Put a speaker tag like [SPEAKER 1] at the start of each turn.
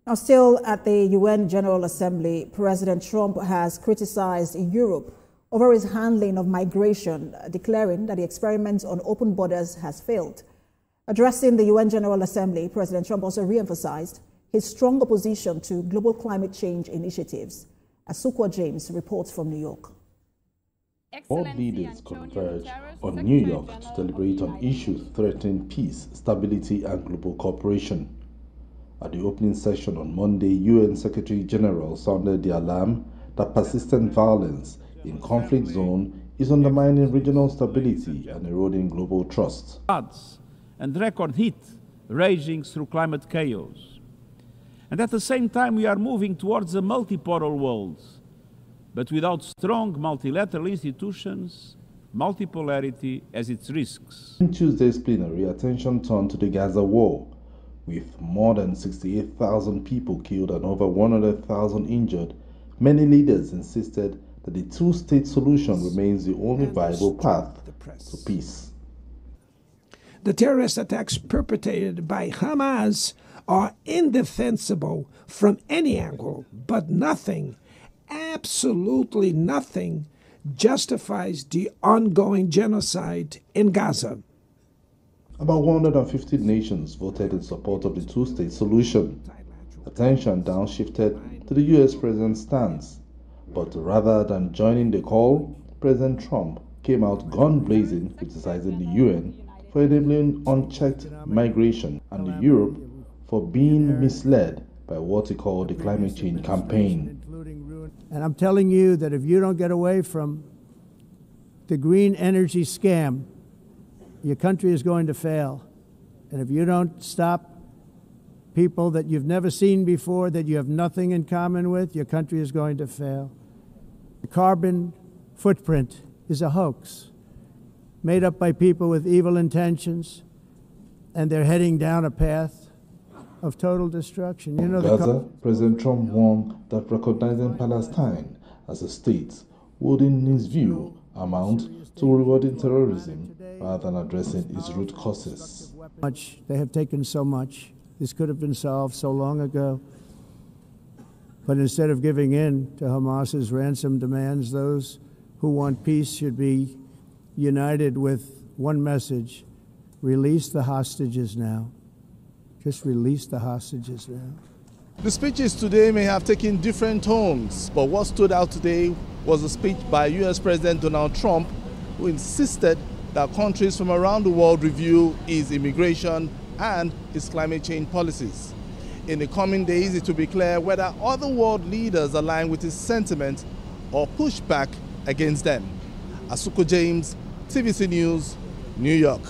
[SPEAKER 1] Now, still at the UN General Assembly, President Trump has criticized Europe over his handling of migration, declaring that the experiment on open borders has failed. Addressing the UN General Assembly, President Trump also re-emphasized his strong opposition to global climate change initiatives. Asukwa James reports from New York.
[SPEAKER 2] World leaders converge on New York to deliberate on issues threatening peace, stability, and global cooperation. At the opening session on Monday, UN Secretary General sounded the alarm that persistent violence in conflict zone is undermining regional stability and eroding global trust.
[SPEAKER 3] Floods and record heat raging through climate chaos. And at the same time, we are moving towards a multipolar world. But without strong multilateral institutions, multipolarity has its risks.
[SPEAKER 2] In Tuesday's plenary, attention turned to the Gaza war, with more than 68,000 people killed and over 100,000 injured. Many leaders insisted that the two-state solution remains the only viable path to peace.
[SPEAKER 4] The terrorist attacks perpetrated by Hamas are indefensible from any angle, but nothing, absolutely nothing, justifies the ongoing genocide in Gaza.
[SPEAKER 2] About 150 nations voted in support of the two-state solution. Attention downshifted to the U.S. president's stance. But rather than joining the call, President Trump came out gun-blazing, criticizing the UN for enabling unchecked migration and Europe for being misled by what he called the climate change campaign.
[SPEAKER 5] And I'm telling you that if you don't get away from the green energy scam, your country is going to fail. And if you don't stop people that you've never seen before, that you have nothing in common with, your country is going to fail. The carbon footprint is a hoax made up by people with evil intentions, and they're heading down a path of total destruction. You know,
[SPEAKER 2] Gaza, President Trump warned that recognizing Palestine as a state would, in his view, amount to rewarding terrorism rather than addressing its root causes.
[SPEAKER 5] They have taken so much. This could have been solved so long ago. But instead of giving in to Hamas's ransom demands, those who want peace should be united with one message: release the hostages now. Just release the hostages now.
[SPEAKER 6] The speeches today may have taken different tones, but what stood out today was a speech by U.S. President Donald Trump, who insisted that countries from around the world review his immigration and his climate change policies. In the coming days, it will be clear whether other world leaders align with his sentiment or push back against them. Asukwa James, TVC News, New York.